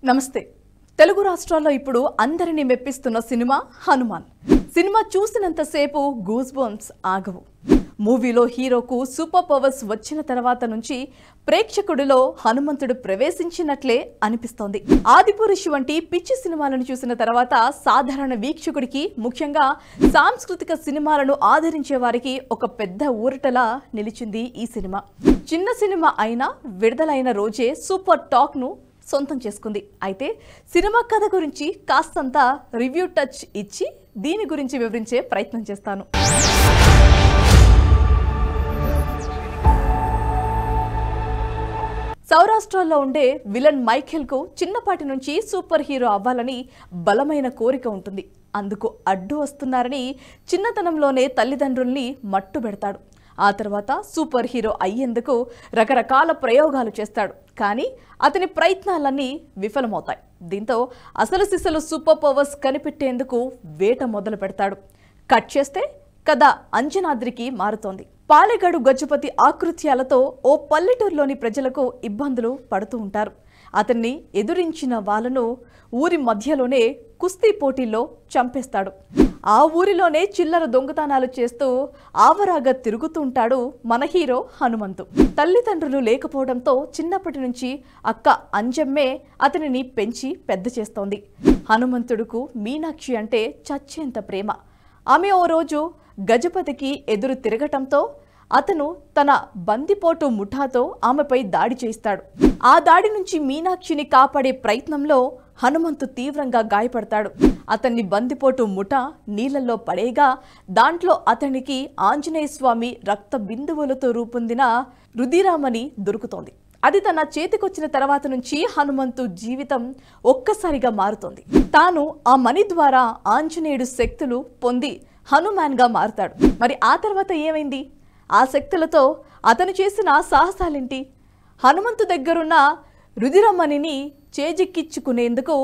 నమస్తే. తెలుగు రాష్ట్రాల్లో ఇప్పుడు అందరిని మెప్పిస్తున్న సినిమా హనుమాన్. సినిమా చూసినంత సేపు గూస్ బంప్స్ ఆగవు. మూవీలో హీరోకు సూపర్ పవర్స్ వచ్చిన తర్వాత నుంచి ప్రేక్షకుడిలో హనుమంతుడు ప్రవేశించినట్లే అనిపిస్తోంది. ఆదిపురుషు వంటి పిచ్చి సినిమాలను చూసిన తర్వాత సాధారణ వీక్షకుడికి, ముఖ్యంగా సాంస్కృతిక సినిమాలను ఆదరించే వారికి ఒక పెద్ద ఊరటలా నిలిచింది ఈ సినిమా. చిన్న సినిమా అయినా విడుదలైన రోజే సూపర్ టాక్ ను సొంతం చేసుకుంది. అయితే సినిమా కథ గురించి కాస్తంత రివ్యూ టచ్ ఇచ్చి దీని గురించి వివరించే ప్రయత్నం చేస్తాను. సౌరాష్ట్రలో ఉండే విలన్ మైఖేల్ కు చిన్నపాటి నుంచి సూపర్ హీరో అవ్వాలని బలమైన కోరిక ఉంటుంది. అందుకు అడ్డు వస్తున్నారని చిన్నతనంలోనే తల్లిదండ్రుల్ని మట్టు పెడతాడు. ఆ తర్వాత సూపర్ హీరో అయ్యేందుకు రకరకాల ప్రయోగాలు చేస్తాడు. కానీ అతని ప్రయత్నాలన్నీ విఫలమవుతాయి. దీంతో అసలు సిసలు సూపర్ పవర్స్ కనిపెట్టేందుకు వేట మొదలు పెడతాడు. కట్ చేస్తే కథ అంజనాద్రికి మారుతోంది. పాలెగాడు గజపతి ఆకృత్యాలతో ఓ పల్లెటూరులోని ప్రజలకు ఇబ్బందులు పడుతూ ఉంటారు. అతన్ని ఎదురించిన వాళ్ళను ఊరి మధ్యలోనే కుస్తీ పోటీల్లో చంపేస్తాడు. ఆ ఊరిలోనే చిల్లర దొంగతనాలు చేస్తూ ఆవరాగా తిరుగుతూ ఉంటాడు మన హీరో హనుమంతు. తల్లిదండ్రులు లేకపోవడంతో చిన్నప్పటి నుంచి అక్క అంజమ్మే అతనిని పెంచి పెద్ద చేస్తోంది. హనుమంతుడుకు మీనాక్షి అంటే చచ్చేంత ప్రేమ. ఆమె ఓ రోజు గజపతికి ఎదురు తిరగటంతో అతను తన బందిపోటు ముఠాతో ఆమెపై దాడి చేస్తాడు. ఆ దాడి నుంచి మీనాక్షిని కాపాడే ప్రయత్నంలో హనుమంతు తీవ్రంగా గాయపడతాడు. అతన్ని బందిపోటు ముఠా నీళ్లలో పడేగా దాంట్లో అతనికి ఆంజనేయ స్వామి రక్త బిందువులతో రూపొందిన రుధిరామణి దొరుకుతోంది. అది తన చేతికొచ్చిన తర్వాత నుంచి హనుమంతు జీవితం ఒక్కసారిగా మారుతోంది. తాను ఆ మణి ద్వారా ఆంజనేయుడు శక్తులు పొంది హనుమాన్ గా మారుతాడు. మరి ఆ తర్వాత ఏమైంది? ఆ శక్తులతో అతను చేసిన సాహసాలేంటి? హనుమంతు దగ్గరున్న రుధిరమణిని చేజిక్కించుకునేందుకు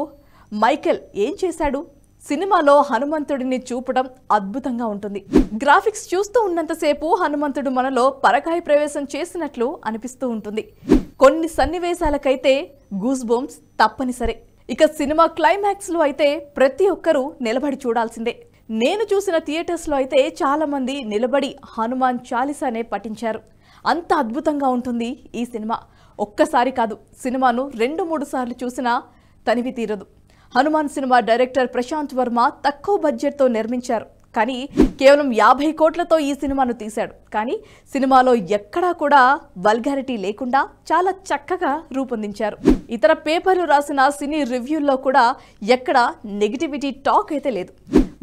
మైఖేల్ ఏం చేశాడు? సినిమాలో హనుమంతుడిని చూపడం అద్భుతంగా ఉంటుంది. గ్రాఫిక్స్ చూస్తూ ఉన్నంతసేపు హనుమంతుడు మనలో పరకాయ ప్రవేశం చేసినట్లు అనిపిస్తూ ఉంటుంది. కొన్ని సన్నివేశాలకైతే గూస్ బంప్స్ తప్పనిసరి. ఇక సినిమా క్లైమాక్స్ లో అయితే ప్రతి ఒక్కరూ నిలబడి చూడాల్సిందే. నేను చూసిన థియేటర్స్ లో అయితే చాలా మంది నిలబడి హనుమాన్ చాలీసానే పఠించారు. అంత అద్భుతంగా ఉంటుంది ఈ సినిమా. ఒక్కసారి కాదు, సినిమాను 2-3 సార్లు చూసినా తనివి తీరదు. హనుమాన్ సినిమా డైరెక్టర్ ప్రశాంత్ వర్మ తక్కువ బడ్జెట్తో నిర్మించారు. కానీ కేవలం 50 కోట్లతో ఈ సినిమాను తీశాడు. కానీ సినిమాలో ఎక్కడా కూడా వల్గారిటీ లేకుండా చాలా చక్కగా రూపొందించారు. ఇతర పేపర్లు రాసిన సినీ రివ్యూల్లో కూడా ఎక్కడ నెగిటివిటీ టాక్ అయితే లేదు.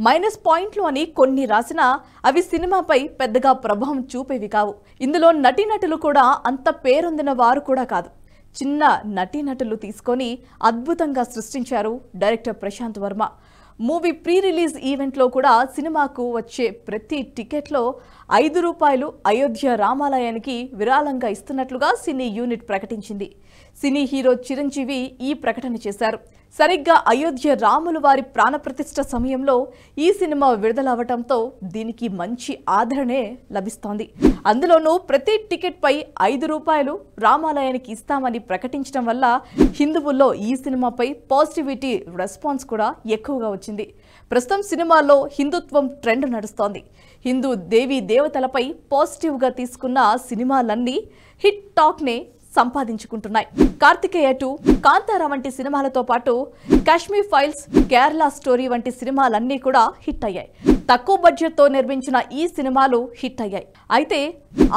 మైనస్ పాయింట్లు అని కొన్ని రాసినా అవి సినిమాపై పెద్దగా ప్రభావం చూపేవి కావు. ఇందులో నటీనటులు కూడా అంత పేరొందిన వారు కూడా కాదు. చిన్న నటీనటులు తీసుకొని అద్భుతంగా సృష్టించారు director Prashanth Varma. Movie pre release ఈవెంట్లో కూడా సినిమాకు వచ్చే ప్రతి టికెట్లో ₹5 అయోధ్య రామాలయానికి విరాళంగా ఇస్తున్నట్లుగా సినీ యూనిట్ ప్రకటించింది. సినీ హీరో చిరంజీవి ఈ ప్రకటన చేశారు. సరిగ్గా అయోధ్య రాముల వారి ప్రాణప్రతిష్ఠ సమయంలో ఈ సినిమా విడుదలవటంతో దీనికి మంచి ఆదరణే లభిస్తోంది. అందులోనూ ప్రతి టికెట్ పై ₹5 రామాలయానికి ఇస్తామని ప్రకటించడం వల్ల హిందువుల్లో ఈ సినిమాపై పాజిటివిటీ రెస్పాన్స్ కూడా ఎక్కువగా వచ్చింది. ప్రస్తుతం సినిమాలో హిందుత్వం ట్రెండ్ నడుస్తోంది. హిందూ దేవీ దేవతలపై పాజిటివ్గా తీసుకున్న సినిమాలన్నీ హిట్ టాక్నే సంపాదించుకుంటున్నాయి. కార్తికేయ 2, కాంతారా వంటి సినిమాలతో పాటు కాశ్మీర్ ఫైల్స్, కేరళ స్టోరీ వంటి సినిమాలన్నీ కూడా హిట్ అయ్యాయి. తక్కువ బడ్జెట్తో నిర్మించిన ఈ సినిమాలు హిట్ అయ్యాయి. అయితే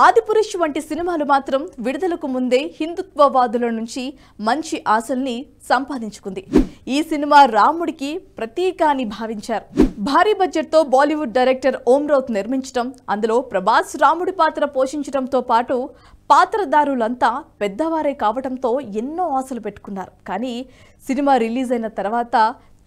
ఆదిపురుష్ వంటి సినిమాలు మాత్రం విడుదలకు ముందే హిందుత్వవాదుల నుంచి మంచి ఆశల్ని సంపాదించుకుంది. ఈ సినిమా రాముడికి ప్రతీక అని భావించారు. భారీ బడ్జెట్తో బాలీవుడ్ డైరెక్టర్ ఓం రౌత్ నిర్మించడం, అందులో ప్రభాస్ రాముడి పాత్ర పోషించడంతో పాటు పాత్రధారులంతా పెద్దవారే కావడంతో ఎన్నో ఆశలు పెట్టుకున్నారు. కానీ సినిమా రిలీజ్ అయిన తర్వాత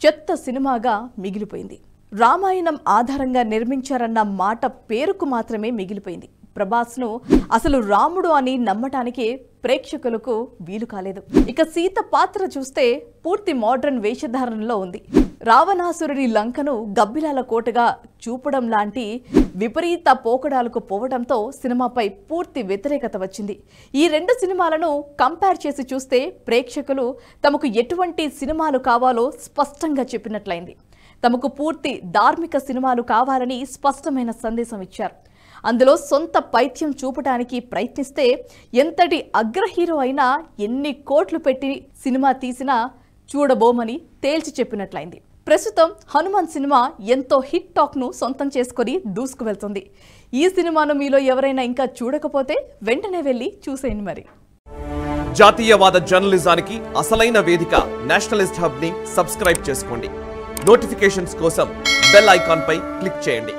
చెత్త సినిమాగా మిగిలిపోయింది. రామాయణం ఆధారంగా నిర్మించారన్న మాట పేరుకు మాత్రమే మిగిలిపోయింది. ప్రభాస్ను అసలు రాముడు అని నమ్మటానికే ప్రేక్షకులకు వీలు కాలేదు. ఇక సీత పాత్ర చూస్తే పూర్తి మోడ్రన్ వేషధారణలో ఉంది. రావణాసురుడి లంకను గబ్బిలాల కోటగా చూపడం లాంటి విపరీత పోకడాలకు పోవడంతో సినిమాపై పూర్తి వ్యతిరేకత వచ్చింది. ఈ రెండు సినిమాలను కంపేర్ చేసి చూస్తే ప్రేక్షకులు తమకు ఎటువంటి సినిమాలు కావాలో స్పష్టంగా చెప్పినట్లయింది. తమకు పూర్తి ధార్మిక సినిమాలు కావాలని స్పష్టమైన సందేశం ఇచ్చారు. అందులో సొంత పైత్యం చూపడానికి ప్రయత్నిస్తే ఎంతటి అగ్ర హీరో అయినా ఎన్ని కోట్లు పెట్టి సినిమా తీసినా చూడబోమని తేల్చి చెప్పినట్లయింది. ప్రస్తుతం హనుమాన్ సినిమా ఎంతో హిట్ టాక్ను సొంతం చేసుకొని దూసుకు వెళ్తుంది. ఈ సినిమాను మీలో ఎవరైనా ఇంకా చూడకపోతే వెంటనే వెళ్ళి చూసేయండి. మరి జాతీయవాద జర్నలిజానికి అసలైన వేదిక నేషనలిస్ట్ హబ్ ని సబ్స్క్రైబ్ చేసుకోండి. నోటిఫికేషన్స్ కోసం బెల్ ఐకాన్ పై క్లిక్ చేయండి.